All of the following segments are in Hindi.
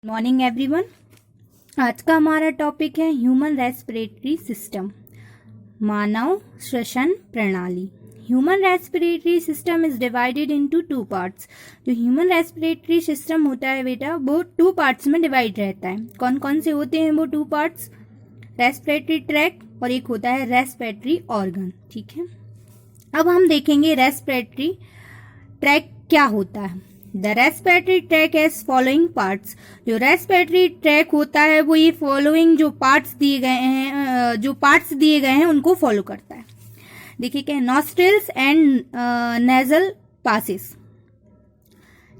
Morning everyone. आज का हमारा टॉपिक है ह्यूमन रेस्पिरेटरी सिस्टम, मानव श्वसन प्रणाली। Human respiratory system is divided into two parts. जो ह्यूमन रेस्पिरेटरी सिस्टम होता है बेटा, वो टू पार्ट्स में डिवाइड रहता है। कौन कौन से होते हैं वो टू पार्ट्स? रेस्पिरेटरी ट्रैक्ट और एक होता है रेस्पिरेटरी ऑर्गन। ठीक है, अब हम देखेंगे रेस्पिरेटरी ट्रैक्ट क्या होता है। The respiratory tract has following parts. जो रेस्पिरेटरी ट्रैक होता है वो ये फॉलोइंग जो पार्ट्स दिए गए हैं उनको फॉलो करता है। देखिए क्या, नॉस्ट्रिल्स एंड नेजल पासेस।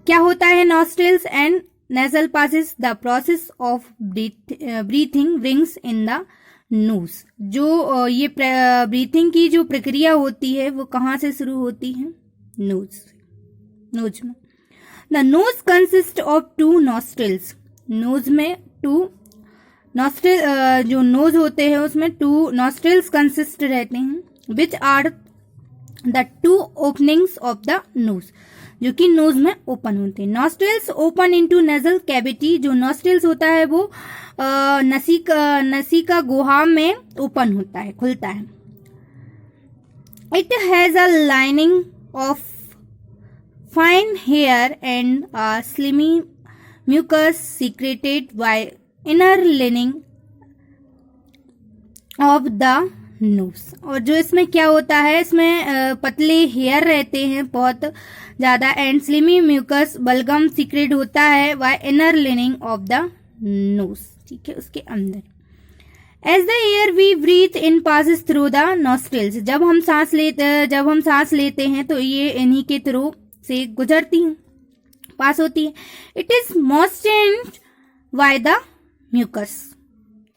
क्या होता है nostrils and nasal passes? The process of breathing brings in the nose. जो ये ब्रीथिंग की जो प्रक्रिया होती है वो कहाँ से शुरू होती है? नोज में। The nose consists of two nostrils. Nose में टू नॉस्ट्रिल, जो नोज होते हैं उसमें टू नॉस्ट्रिल्स कंसिस्ट रहते हैं, which are the two openings of the nose, जो कि नोज में ओपन होते हैं। Nostrils open into nasal cavity. जो नॉस्ट्रिल्स होता है वो नसिका गुहा में ओपन होता है, खुलता है। It has a lining of fine hair and a slimy mucus secreted by inner lining of the nose। और जो इसमें क्या होता है, इसमें पतले हेयर रहते हैं बहुत ज्यादा, एंड स्लिमी म्यूकस बलगम सीक्रेट होता है by inner lining of the nose. ठीक है, उसके अंदर। As the air we breathe in passes through the nostrils. जब हम सांस लेते हैं तो ये इन्हीं के थ्रू से गुजरती हैं, पास होती है। It is moistened by the mucus.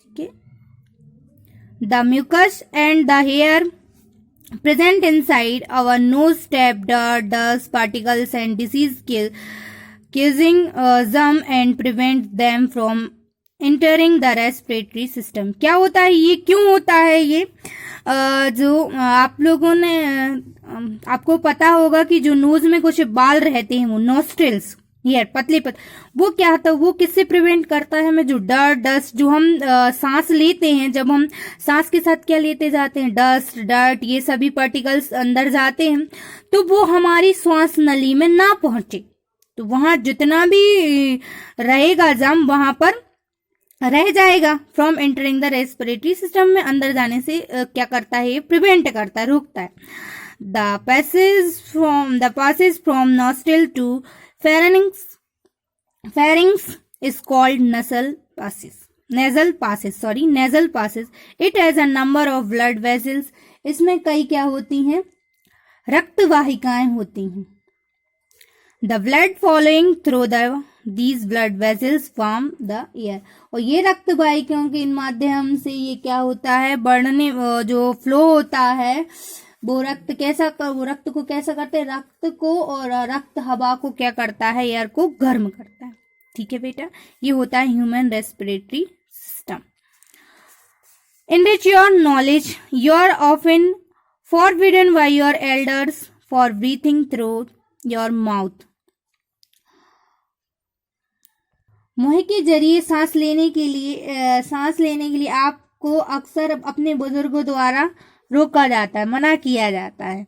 ठीक है, the mucus and the hair present inside our nose trap dirt, dust particles and disease causing them and prevent them from entering the respiratory system। क्या होता है ये, क्यों होता है ये? जो आप लोगों ने आपको पता होगा कि जो नोज में कुछ बाल रहते हैं वो नॉस्ट्रिल्स, हेयर पतले वो क्या होता है, वो किससे प्रिवेंट करता है हमें? जो डस्ट जो हम सांस लेते हैं, जब हम सांस के साथ क्या लेते जाते हैं, डस्ट ये सभी पार्टिकल्स अंदर जाते हैं, तो वो हमारी श्वास नली में ना पहुंचे, तो वहां जितना भी रहेगा जम वहां पर रह जाएगा। From entering the respiratory system में अंदर जाने से क्या करता है, प्रिवेंट करता है, रोकता है। The passes from nostril to pharynx is called nasal passes। It has a number of blood vessels। इसमें कई क्या होती हैं? रक्त वाहिकाएं होती हैं। The blood following through these blood vessels form the air। और ये रक्त वाहिकाओं के इन माध्यम से ये क्या होता है, बढ़ने जो फ्लो होता है वो रक्त को कैसा करते हैं, रक्त को और रक्त हवा को क्या करता है, एयर को गर्म करता है। ठीक है बेटा, ये होता है human respiratory system. Enrich your knowledge। You are often forbidden by your elders for breathing through your mouth। मुंह के जरिए सांस लेने के लिए आपको अक्सर अपने बुजुर्गों द्वारा रोका जाता है, मना किया जाता है।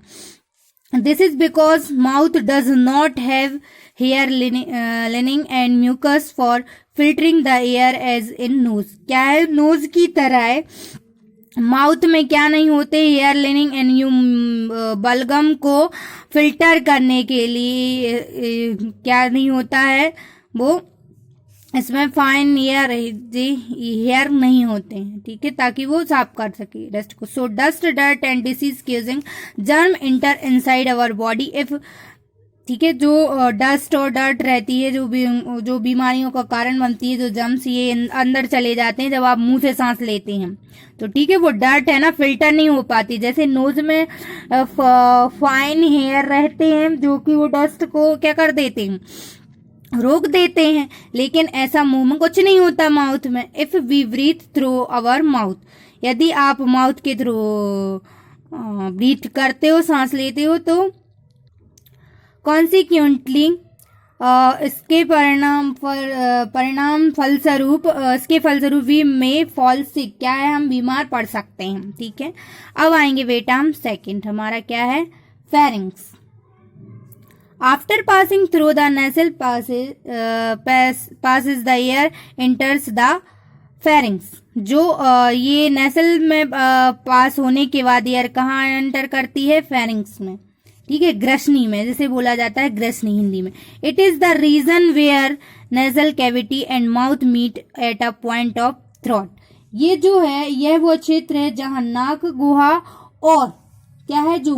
This is because mouth does not have hair lining and mucus for filtering the air as in nose. क्या है, नोज की तरह है, माउथ में क्या नहीं होते, हेयर लिनिंग एंड बलगम को फिल्टर करने के लिए क्या नहीं होता है, वो इसमें फाइन हेयर नहीं होते हैं। ठीक है, ताकि वो साफ कर सके डस्ट को। So dust dirt and disease causing germ enter inside our body if. ठीक है, जो डस्ट और डर्ट रहती है जो बीमारियों का कारण बनती है, जो जर्म्स ये अंदर चले जाते हैं जब आप मुंह से सांस लेते हैं, तो ठीक है वो डर्ट है ना, फिल्टर नहीं हो पाती। जैसे नोज में फाइन हेयर रहते हैं जो कि वो डस्ट को क्या कर देते हैं, रोक देते हैं, लेकिन ऐसा मुंह में कुछ नहीं होता, माउथ में। If we breathe through our mouth, यदि आप माउथ के थ्रू ब्रीथ करते हो, सांस लेते हो, तो कॉन्सिक्वेंटली इसके परिणाम फलस्वरूप इसके फलस्वरूप वी में फॉल सिक, क्या है, हम बीमार पड़ सकते हैं। ठीक है, अब आएंगे बेटा हम सेकंड, हमारा क्या है, pharynx. After passing through the nasal passes the air enters the pharynx. जो ये नेसल में पास होने के बाद एयर कहाँ एंटर करती है, फेरिंग्स में। ठीक है, ग्रसनी में, जिसे बोला जाता है ग्रसनी हिंदी में। It is the region where nasal cavity and mouth meet at a point of throat. ये जो है, यह वो क्षेत्र है जहां नाक गुहा और क्या है, जो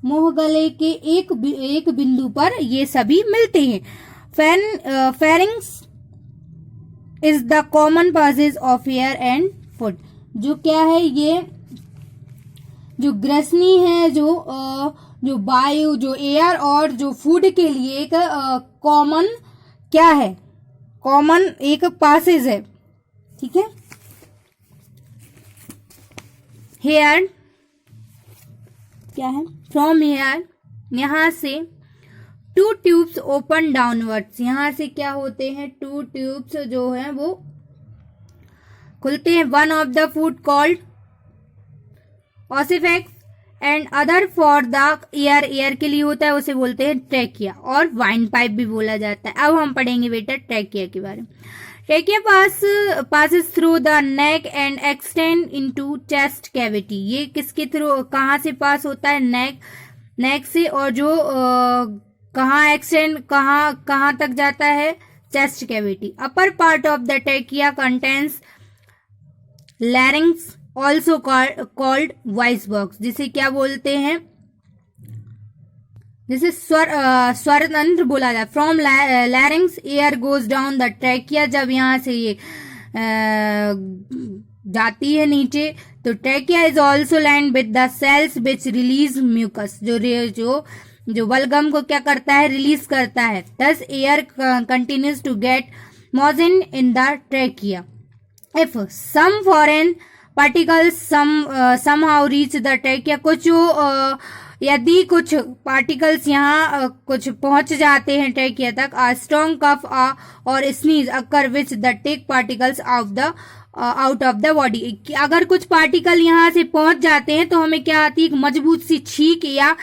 मुंह गले के एक बिंदु पर ये सभी मिलते हैं। Pharynx is the common passage of air and food. जो क्या है, ये जो ग्रसनी है, जो वायु, जो एयर और जो फूड के लिए एक कॉमन क्या है, कॉमन एक पासेज है। ठीक है, हेयर क्या है, फ्रॉम हेयर, यहां से टू ट्यूब्स ओपन डाउनवर्ड्स, यहां से क्या होते हैं, टू ट्यूब्स जो है वो खुलते हैं। One of the food called oesophagus and other for the air, air के लिए होता है, उसे बोलते हैं ट्रैकिया, और वाइन पाइप भी बोला जाता है। अब हम पढ़ेंगे बेटा ट्रैकिया के बारे में। Trachea passes through the neck and extend into chest cavity. ये किसके थ्रू, कहाँ से पास होता है, नेक से, और जो कहाँ एक्सटेंड, कहाँ तक जाता है, chest cavity. Upper part of the trachea contains लैरिंग्स also called voice box, जिसे क्या बोलते हैं, जिसे स्वर तंत्र बोला जाता है। From larynx air goes down the trachea, जब यहाँ से ये जाती है नीचे, तो trachea is also lined with the cells which release mucus, जो बलगम को क्या करता है, रिलीज करता है। This air continues to get moisten in the trachea. If some foreign particles somehow reach the trachea, कुछ यदि कुछ पार्टिकल्स यहाँ कुछ पहुंच जाते हैं ट्रैकिया तक, आ स्ट्रॉन्ग कफ और sneeze occur which the take particles out of the body. अगर कुछ पार्टिकल यहाँ से पहुंच जाते हैं तो हमें क्या आती है, एक मजबूत सी छींक या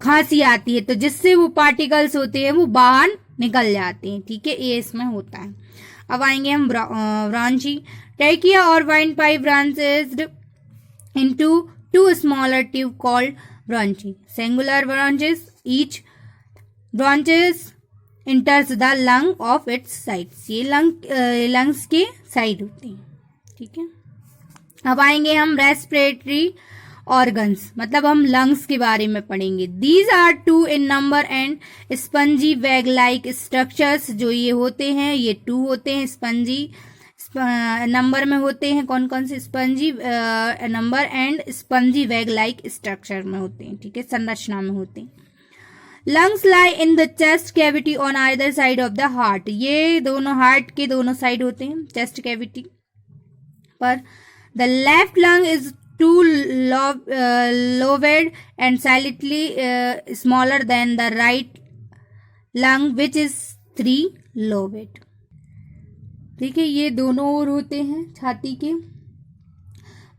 खांसी आती है, तो जिससे वो पार्टिकल्स होते हैं वो बाहर निकल जाते हैं। ठीक है, ये इसमें होता है। अब आएंगे हम ब्रांची। ट्रैकिया और windpipe branched into two smaller tube called bronchi. Singular branches, each branches enters the lung of its sides. ये लंग्स के साइड होते हैं। ठीक है, अब आएंगे हम रेस्पिरेटरी ऑर्गन्स, मतलब हम लंग्स के बारे में पढ़ेंगे। These are two in number and spongy bag like structures. जो ये होते हैं, ये टू होते हैं, स्पंजी नंबर में होते हैं। कौन कौन से, spongy number and spongy bag like structure में होते हैं। ठीक है, संरचना में होते हैं। Lungs lie in the chest cavity on either side of the heart. ये दोनों हार्ट के दोनों साइड होते हैं चेस्ट कैविटी पर। The left lung is two lobed and slightly smaller than the right lung which is 3 lobed। ठीक है, ये दोनों ओर होते हैं छाती के।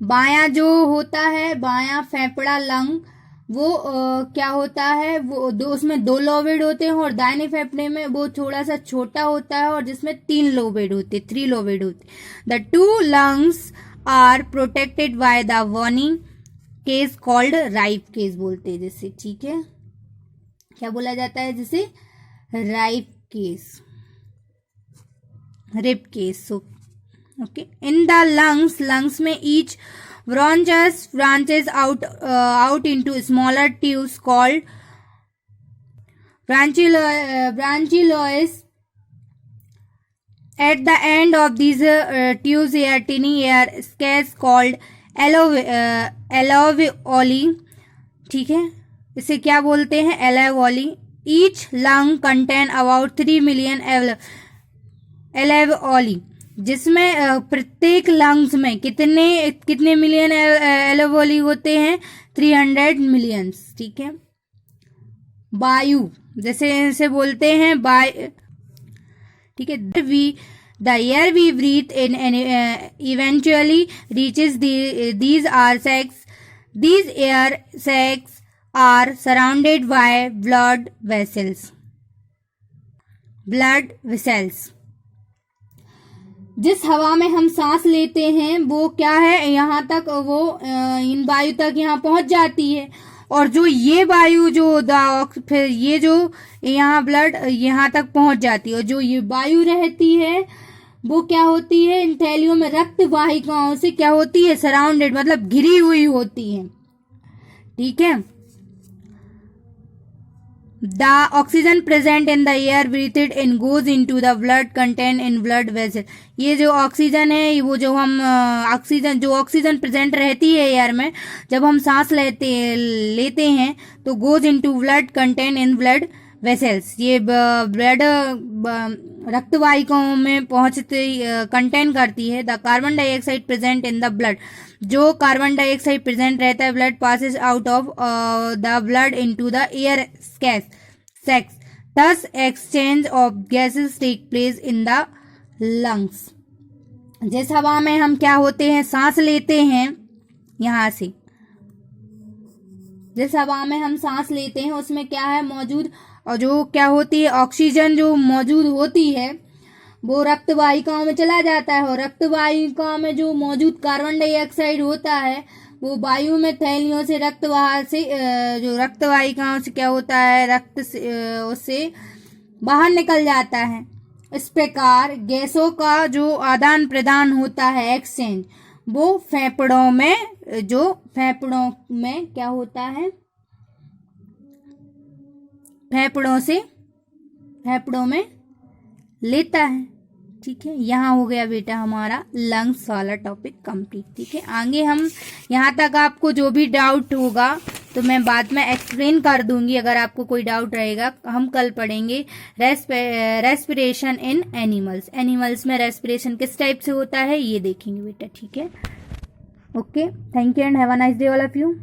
बायां जो होता है, बायां फेफड़ा लंग, वो क्या होता है, वो उसमें 2 लोबेड होते हैं, और दाहिने फेफड़े में वो थोड़ा सा छोटा होता है और जिसमें 3 लोबेड होते, 3 लोबेड होते। The 2 lungs are protected by the warning cage called rib cage बोलते हैं जिसे। ठीक है, क्या बोला जाता है जिसे, rib cage, rib cage. Okay, in the lungs में each branches out into smaller tubes called branchioles. At the end of these tubes are tiny air sacs called alveoli। ठीक है, इसे क्या बोलते हैं, alveoli। Each lung contain about 3 million alveoli, जिसमें प्रत्येक लंग्स में कितने मिलियन एलोवोली होते हैं, 300 मिलियंस। ठीक है, वायु, जैसे इसे बोलते हैं वायु, ठीक है। The air we breathe in eventually reaches these are sacs, these air sacs are surrounded by blood vessels. जिस हवा में हम सांस लेते हैं वो क्या है, यहाँ तक वो इन वायु तक यहाँ पहुंच जाती है, और जो ये वायु जो फिर ये जो यहाँ ब्लड यहाँ तक पहुंच जाती है, और जो ये वायु रहती है वो क्या होती है, इन थैलियों में रक्त वाहिकाओं से क्या होती है, सराउंडेड, मतलब घिरी हुई होती है, ठीक है। The oxygen present in the air breathed in goes into the blood contained in blood vessel। ये जो ऑक्सीजन है, वो जो हम जो ऑक्सीजन प्रेजेंट रहती है एयर में, जब हम सांस लेते हैं तो goes into blood contain in blood vessels. ये ब्लड रक्त वाहिकाओं में पहुंचते कंटेन करती है। The carbon dioxide present in the blood, जो कार्बन डाइऑक्साइड प्रेजेंट रहता है blood passes out of the blood into the air sacs, thus exchange of gases take place in the lungs। जिस हवा में हम क्या होते हैं, सांस लेते हैं, यहाँ से जिस हवा में हम सांस लेते हैं उसमें क्या है मौजूद, और जो क्या होती है ऑक्सीजन जो मौजूद होती है वो रक्त वाहिकाओं में चला जाता है, और रक्त वाहिकाओं में जो मौजूद कार्बन डाइऑक्साइड होता है वो वायु में थैलियों से जो रक्त वाहिकाओं से क्या होता है, रक्त से उससे बाहर निकल जाता है। इस प्रकार गैसों का जो आदान प्रदान होता है, एक्सचेंज, वो फेफड़ों में क्या होता है, फेफड़ों में लेता है, ठीक है। यहाँ हो गया बेटा हमारा लंग्स वाला टॉपिक कंप्लीट, ठीक है। आगे हम यहाँ तक आपको जो भी डाउट होगा तो मैं बाद में एक्सप्लेन कर दूंगी, अगर आपको कोई डाउट रहेगा। हम कल पढ़ेंगे रेस्पिरेशन इन एनिमल्स में रेस्पिरेशन किस टाइप से होता है ये देखेंगे बेटा, ठीक है। Okay, thank you and have a nice day all of you.